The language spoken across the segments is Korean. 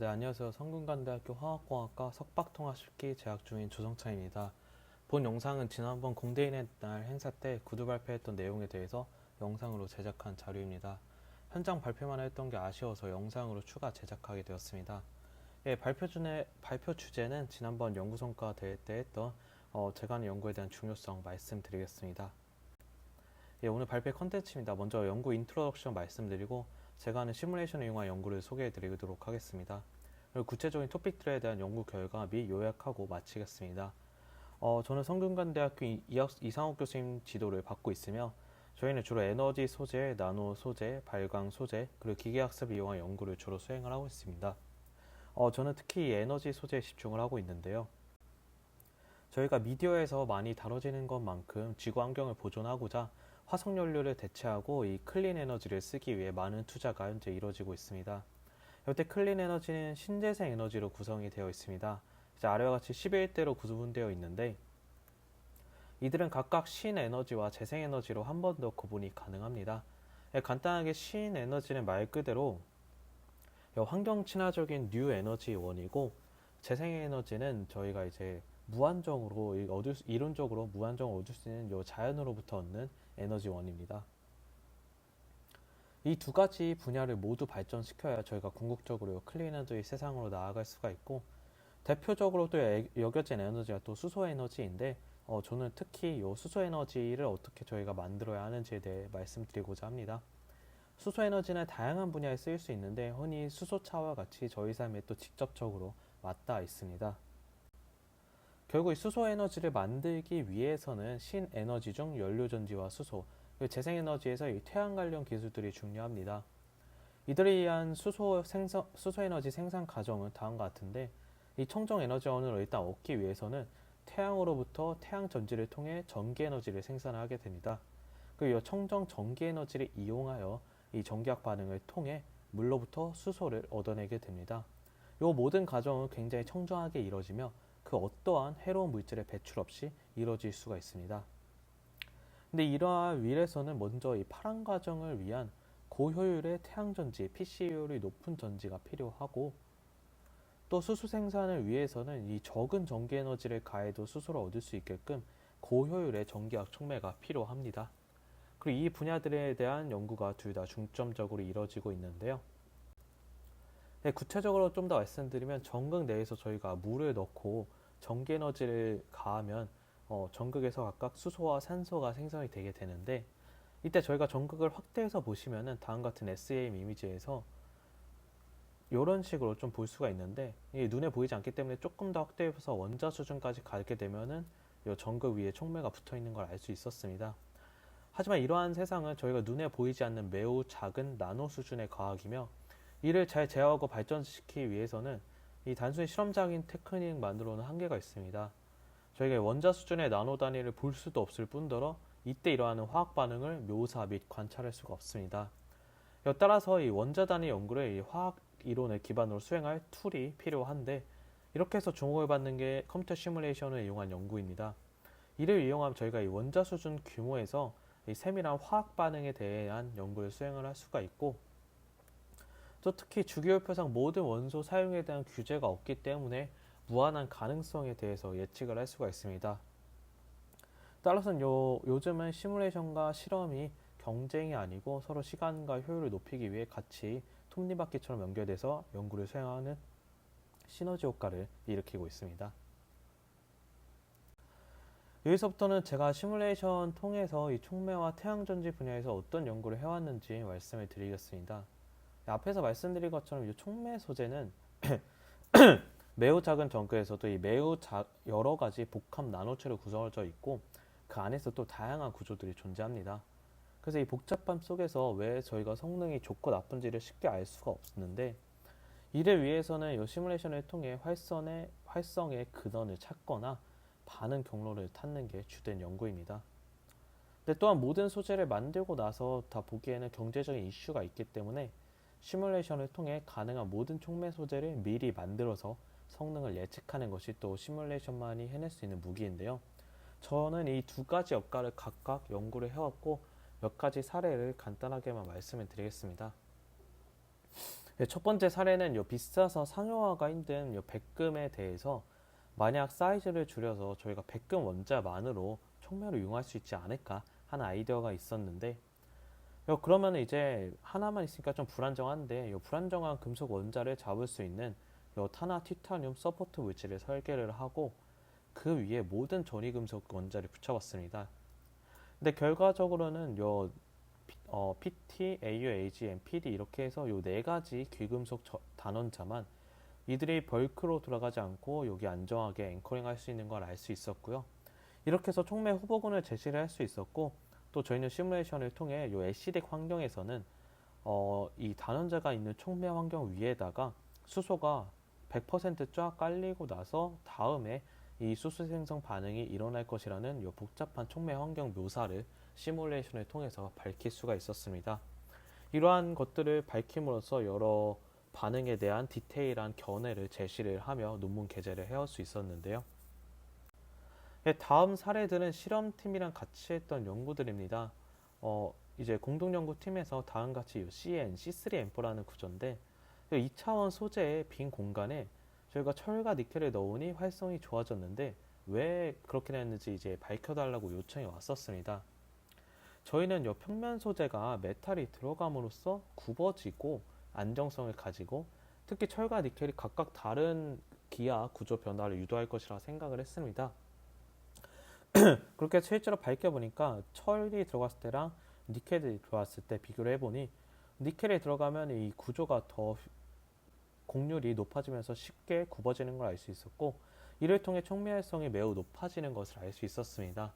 네, 안녕하세요. 성균관대학교 화학공학과 석박통합식기 재학 중인 조성찬입니다. 본 영상은 지난번 공대인의 날 행사 때 구두 발표했던 내용에 대해서 영상으로 제작한 자료입니다. 현장 발표만 했던 게 아쉬워서 영상으로 추가 제작하게 되었습니다. 예, 발표 주제는 지난번 연구성과 대회 때 했던 제가 하는 연구에 대한 중요성 말씀드리겠습니다. 예, 오늘 발표 컨텐츠입니다. 먼저 연구 인트로덕션 말씀드리고 제가 하는 시뮬레이션을 이용한 연구를 소개해 드리도록 하겠습니다. 그리고 구체적인 토픽들에 대한 연구 결과 및 요약하고 마치겠습니다. 저는 성균관대학교 이상욱 교수님 지도를 받고 있으며 저희는 주로 에너지 소재, 나노 소재, 발광 소재, 그리고 기계학습을 이용한 연구를 주로 수행을 하고 있습니다. 저는 특히 에너지 소재에 집중을 하고 있는데요. 저희가 미디어에서 많이 다뤄지는 것만큼 지구 환경을 보존하고자 화석연료를 대체하고 이 클린 에너지를 쓰기 위해 많은 투자가 현재 이루어지고 있습니다. 이때 클린 에너지는 신재생 에너지로 구성이 되어 있습니다. 이제 아래와 같이 11대로 구분되어 있는데 이들은 각각 신에너지와 재생에너지로 한 번 더 구분이 가능합니다. 간단하게 신에너지는 말 그대로 환경 친화적인 뉴 에너지 원이고 재생에너지는 저희가 이제 무한정으로 이론적으로 무한정으로 얻을 수 있는 자연으로부터 얻는 에너지원입니다. 이 두 가지 분야를 모두 발전시켜야 저희가 궁극적으로 클린 에너지 세상으로 나아갈 수가 있고 대표적으로 또 여겨진 에너지가 또 수소 에너지인데 저는 특히 이 수소 에너지를 어떻게 저희가 만들어야 하는지에 대해 말씀드리고자 합니다. 수소 에너지는 다양한 분야에 쓰일 수 있는데 흔히 수소차와 같이 저희 삶에 또 직접적으로 맞닿아 있습니다. 결국 이 수소 에너지를 만들기 위해서는 신에너지 중 연료전지와 수소, 재생에너지에서 이 태양 관련 기술들이 중요합니다. 이들에 의한 수소 에너지 생산 과정은 다음과 같은데 이 청정 에너지원을 일단 얻기 위해서는 태양으로부터 태양 전지를 통해 전기 에너지를 생산하게 됩니다. 그리고 이 청정 전기 에너지를 이용하여 이 전기학 반응을 통해 물로부터 수소를 얻어내게 됩니다. 이 모든 과정은 굉장히 청정하게 이루어지며 그 어떠한 해로운 물질의 배출 없이 이루어질 수가 있습니다. 근데 이러한 위에서는 먼저 이 파란 과정을 위한 고효율의 태양전지, PC효율이 높은 전지가 필요하고 또 수소 생산을 위해서는 이 적은 전기 에너지를 가해도 수소를 얻을 수 있게끔 고효율의 전기학 촉매가 필요합니다. 그리고 이 분야들에 대한 연구가 둘 다 중점적으로 이루어지고 있는데요. 네, 구체적으로 좀 더 말씀드리면 전극 내에서 저희가 물을 넣고 전기 에너지를 가하면 전극에서 각각 수소와 산소가 생성이 되게 되는데 이때 저희가 전극을 확대해서 보시면은 다음 같은 SEM 이미지에서 이런 식으로 좀 볼 수가 있는데 이게 눈에 보이지 않기 때문에 조금 더 확대해서 원자 수준까지 가게 되면은 이 전극 위에 촉매가 붙어 있는 걸 알 수 있었습니다. 하지만 이러한 세상은 저희가 눈에 보이지 않는 매우 작은 나노 수준의 과학이며 이를 잘 제어하고 발전시키기 위해서는 이 단순히 실험적인 테크닉만으로는 한계가 있습니다. 저희가 원자 수준의 나노 단위를 볼 수도 없을 뿐더러 이때 일어나는 화학 반응을 묘사 및 관찰할 수가 없습니다. 따라서 이 원자 단위 연구를 이 화학 이론을 기반으로 수행할 툴이 필요한데 이렇게 해서 주목을 받는 게 컴퓨터 시뮬레이션을 이용한 연구입니다. 이를 이용하면 저희가 이 원자 수준 규모에서 이 세밀한 화학 반응에 대한 연구를 수행을 할 수가 있고 또 특히 주기율표상 모든 원소 사용에 대한 규제가 없기 때문에 무한한 가능성에 대해서 예측을 할 수가 있습니다. 따라서 요즘은 시뮬레이션과 실험이 경쟁이 아니고 서로 시간과 효율을 높이기 위해 같이 톱니바퀴처럼 연결돼서 연구를 수행하는 시너지 효과를 일으키고 있습니다. 여기서부터는 제가 시뮬레이션 통해서 이 촉매와 태양전지 분야에서 어떤 연구를 해왔는지 말씀을 드리겠습니다. 앞에서 말씀드린 것처럼 이 촉매 소재는 매우 작은 전극에서도 이 여러 가지 복합 나노체로 구성되어 있고 그 안에서 또 다양한 구조들이 존재합니다. 그래서 이 복잡함 속에서 왜 저희가 성능이 좋고 나쁜지를 쉽게 알 수가 없는데 이를 위해서는 이 시뮬레이션을 통해 활성의 근원을 찾거나 반응 경로를 찾는 게 주된 연구입니다. 근데 또한 모든 소재를 만들고 나서 다 보기에는 경제적인 이슈가 있기 때문에 시뮬레이션을 통해 가능한 모든 촉매 소재를 미리 만들어서 성능을 예측하는 것이 또 시뮬레이션만이 해낼 수 있는 무기인데요. 저는 이 두 가지 역할을 각각 연구를 해왔고 몇 가지 사례를 간단하게만 말씀을 드리겠습니다. 네, 첫 번째 사례는 비싸서 상용화가 힘든 백금에 대해서 만약 사이즈를 줄여서 저희가 백금 원자만으로 촉매를 이용할 수 있지 않을까 하는 아이디어가 있었는데 그러면 이제 하나만 있으니까 좀 불안정한데 불안정한 금속 원자를 잡을 수 있는 탄화 티타늄 서포트 물질을 설계를 하고 그 위에 모든 전위금속 원자를 붙여봤습니다. 근데 결과적으로는 PT, AU, AG, MPD 이렇게 해서 네 가지 귀금속 단원자만 이들이 벌크로 돌아가지 않고 여기 안정하게 앵커링 할 수 있는 걸 알 수 있었고요. 이렇게 해서 촉매 후보군을 제시를 할 수 있었고 또 저희는 시뮬레이션을 통해 애시덱 환경에서는 이 단원자가 있는 촉매 환경 위에다가 수소가 100%쫙 깔리고 나서 다음에 이 수소 생성 반응이 일어날 것이라는 복잡한 촉매 환경 묘사를 시뮬레이션을 통해서 밝힐 수가 있었습니다. 이러한 것들을 밝힘으로써 여러 반응에 대한 디테일한 견해를 제시를 하며 논문 게재를 해올 수 있었는데요. 다음 사례들은 실험팀이랑 같이 했던 연구들입니다. 이제 공동연구팀에서 다음같이 CN, C3M4라는 구조인데 2차원 소재의 빈 공간에 저희가 철과 니켈을 넣으니 활성이 좋아졌는데 왜 그렇게 됐는지 이제 밝혀달라고 요청이 왔었습니다. 저희는 평면 소재가 메탈이 들어감으로써 굽어지고 안정성을 가지고 특히 철과 니켈이 각각 다른 기하 구조 변화를 유도할 것이라 생각을 했습니다. 그렇게 실제로 밝혀보니까 철이 들어갔을 때랑 니켈이 들어갔을 때 비교를 해보니 니켈이 들어가면 이 구조가 더 곡률이 높아지면서 쉽게 굽어지는 걸 알 수 있었고 이를 통해 촉매활성이 매우 높아지는 것을 알 수 있었습니다.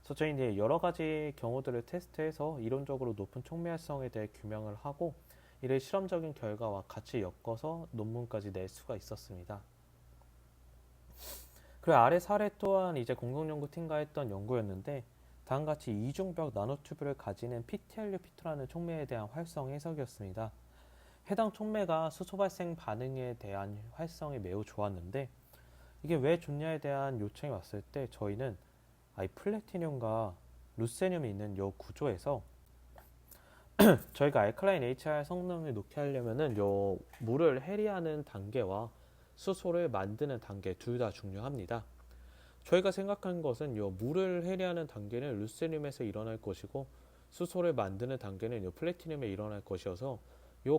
그래서 저희 이제 여러 가지 경우들을 테스트해서 이론적으로 높은 촉매활성에 대해 규명을 하고 이를 실험적인 결과와 같이 엮어서 논문까지 낼 수가 있었습니다. 그리고 아래 사례 또한 이제 공동연구팀과 했던 연구였는데 다음같이 이중벽 나노튜브를 가지는 PTLU-P2라는 촉매에 대한 활성 해석이었습니다. 해당 촉매가 수소 발생 반응에 대한 활성이 매우 좋았는데 이게 왜 좋냐에 대한 요청이 왔을 때 저희는 이 플래티늄과 루세늄이 있는 이 구조에서 저희가 알칼라인 HR 성능을 높게 하려면은 물을 해리하는 단계와 수소를 만드는 단계 둘 다 중요합니다. 저희가 생각한 것은 물을 해리하는 단계는 루세늄에서 일어날 것이고 수소를 만드는 단계는 플래티늄에 일어날 것이어서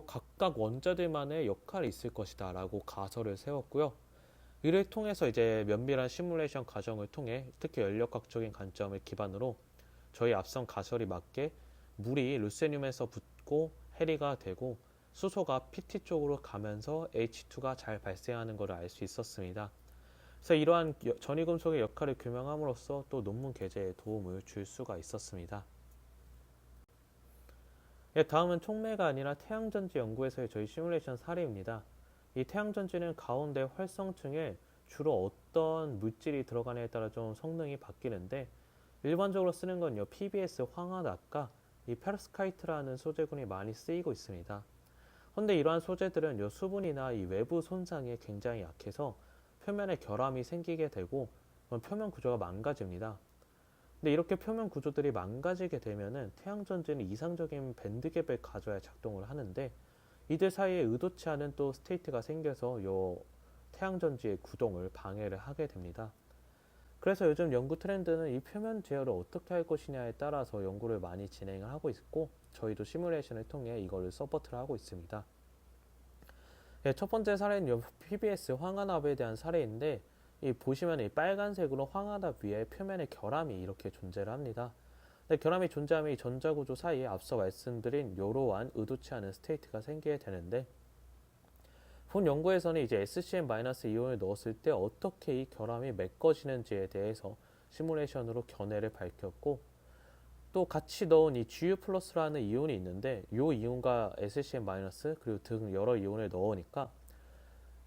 각각 원자들만의 역할이 있을 것이다 라고 가설을 세웠고요. 이를 통해서 이제 면밀한 시뮬레이션 과정을 통해 특히 연력학적인 관점을 기반으로 저희 앞선 가설이 맞게 물이 루세늄에서 붙고 해리가 되고 수소가 PT 쪽으로 가면서 H2가 잘 발생하는 것을 알 수 있었습니다. 그래서 이러한 전위금속의 역할을 규명함으로써 또 논문 게재에 도움을 줄 수가 있었습니다. 다음은 촉매가 아니라 태양전지 연구에서의 저희 시뮬레이션 사례입니다. 이 태양전지는 가운데 활성층에 주로 어떤 물질이 들어가냐에 따라 좀 성능이 바뀌는데 일반적으로 쓰는 건 PBS 황화납과 이 페로스카이트라는 소재군이 많이 쓰이고 있습니다. 그런데 이러한 소재들은 수분이나 이 외부 손상에 굉장히 약해서 표면에 결함이 생기게 되고 표면 구조가 망가집니다. 근데 이렇게 표면 구조들이 망가지게 되면은 태양전지는 이상적인 밴드갭을 가져야 작동을 하는데 이들 사이에 의도치 않은 또 스테이트가 생겨서 태양전지의 구동을 방해를 하게 됩니다. 그래서 요즘 연구 트렌드는 이 표면 제어를 어떻게 할 것이냐에 따라서 연구를 많이 진행을 하고 있고 저희도 시뮬레이션을 통해 이거를 서포트를 하고 있습니다. 첫 번째 사례는 PBS 황화납에 대한 사례인데 보시면 이 빨간색으로 황화납 위에 표면에 결함이 이렇게 존재를 합니다. 근데 결함이 존재하면 이 전자구조 사이에 앞서 말씀드린 이러한 의도치 않은 스테이트가 생기게 되는데 본 연구에서는 이제 SCN-이온을 넣었을 때 어떻게 이 결함이 메꿔지는지에 대해서 시뮬레이션으로 견해를 밝혔고 또 같이 넣은 이 GU 플러스라는 이온이 있는데 이 이온과 SCN- 그리고 등 여러 이온을 넣으니까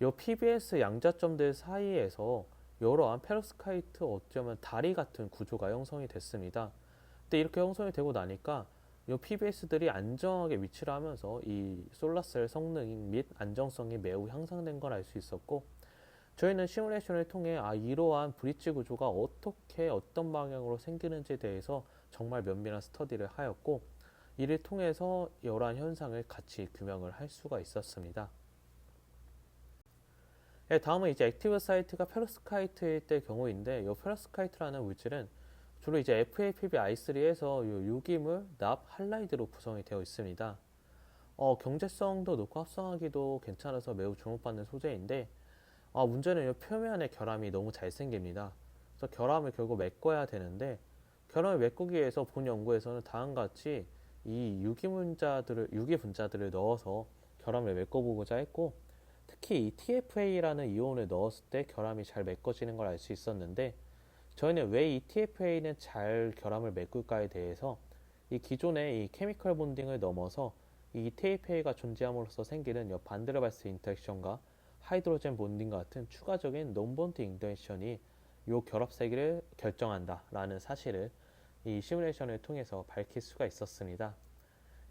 이 PBS 양자점들 사이에서 여러한 페로스카이트 어쩌면 다리 같은 구조가 형성이 됐습니다. 근데 이렇게 형성이 되고 나니까 이 PBS들이 안정하게 위치를 하면서 이 솔라셀 성능 및 안정성이 매우 향상된 걸 알 수 있었고 저희는 시뮬레이션을 통해 이러한 브릿지 구조가 어떻게 어떤 방향으로 생기는지에 대해서 정말 면밀한 스터디를 하였고 이를 통해서 이러한 현상을 같이 규명을 할 수가 있었습니다. 네, 다음은 이제 액티브 사이트가 페로스카이트일 때 경우인데, 이 페로스카이트라는 물질은 주로 이제 FAPB-I3에서 유기물, 납, 할라이드로 구성이 되어 있습니다. 경제성도 높고 합성하기도 괜찮아서 매우 주목받는 소재인데, 문제는 이 표면의 결함이 너무 잘 생깁니다. 그래서 결함을 결국 메꿔야 되는데, 결함을 메꾸기 위해서 본 연구에서는 다음과 같이 이 유기분자들을 넣어서 결함을 메꿔보고자 했고, 특히 이 TFA라는 이온을 넣었을 때 결함이 잘 메꿔지는 걸 알 수 있었는데, 저희는 왜 이 TFA는 잘 결함을 메꿀까에 대해서 이 기존의 이 케미컬 본딩을 넘어서 이 TFA가 존재함으로써 생기는 이 반데르발스 인터액션과 하이드로젠 본딩과 같은 추가적인 논본드 인터액션이 이 결합 세기를 결정한다라는 사실을 이 시뮬레이션을 통해서 밝힐 수가 있었습니다.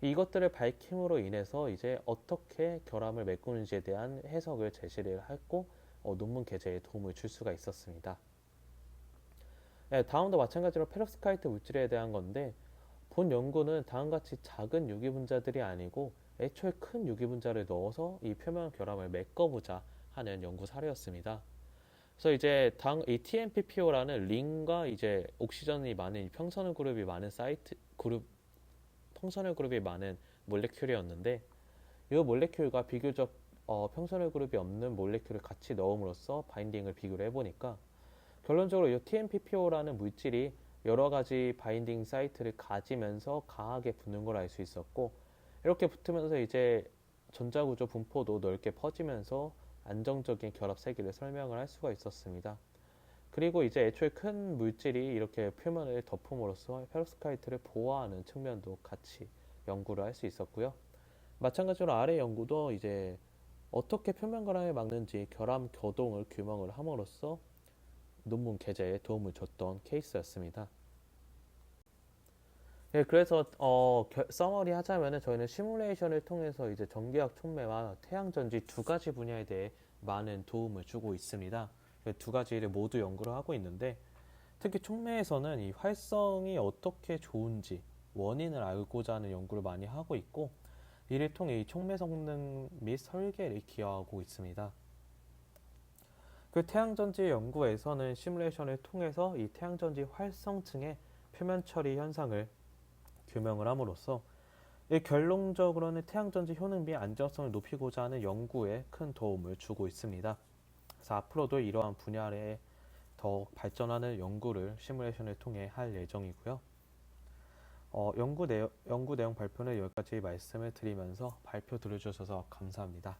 이것들을 밝힘으로 인해서 이제 어떻게 결함을 메꾸는지에 대한 해석을 제시를 했고, 논문 게재에 도움을 줄 수가 있었습니다. 네, 다음도 마찬가지로 페rov스카이트 물질에 대한 건데, 본 연구는 다음과 같이 작은 유기분자들이 아니고 애초에 큰 유기분자를 넣어서 이 표면 결함을 메꿔보자 하는 연구 사례였습니다. 그래서 이제 이 TMPPO라는 링과 이제 옥시전이 많은 평선을 그룹이 많은 평선을 그룹이 많은 몰레큘이었는데, 이 몰레큘과 비교적 평선을 그룹이 없는 몰레큘을 같이 넣음으로써 바인딩을 비교를 해보니까 결론적으로 이 TMPPO라는 물질이 여러 가지 바인딩 사이트를 가지면서 강하게 붙는 걸 알 수 있었고, 이렇게 붙으면서 이제 전자구조 분포도 넓게 퍼지면서 안정적인 결합 세기를 설명을 할 수가 있었습니다. 그리고 이제 애초에 큰 물질이 이렇게 표면을 덮음으로써 페rov스카이트를 보호하는 측면도 같이 연구를 할 수 있었고요. 마찬가지로 아래 연구도 이제 어떻게 표면 결함을 막는지 결함 교동을 규명을 함으로써 논문 게재에 도움을 줬던 케이스였습니다. 네, 그래서 서머리 하자면은 저희는 시뮬레이션을 통해서 이제 전기학 촉매와 태양 전지 두 가지 분야에 대해 많은 도움을 주고 있습니다. 두 가지를 모두 연구를 하고 있는데, 특히 촉매에서는 이 활성이 어떻게 좋은지 원인을 알고자 하는 연구를 많이 하고 있고, 이를 통해 이 촉매 성능 및 설계를 기여하고 있습니다. 그 태양전지 연구에서는 시뮬레이션을 통해서 이 태양전지 활성층의 표면 처리 현상을 규명을 함으로써 결론적으로는 태양전지 효능 및 안정성을 높이고자 하는 연구에 큰 도움을 주고 있습니다. 그래서 앞으로도 이러한 분야에 더 발전하는 연구를 시뮬레이션을 통해 할 예정이고요. 연구 내용 발표는 여기까지 말씀을 드리면서 발표 들어주셔서 감사합니다.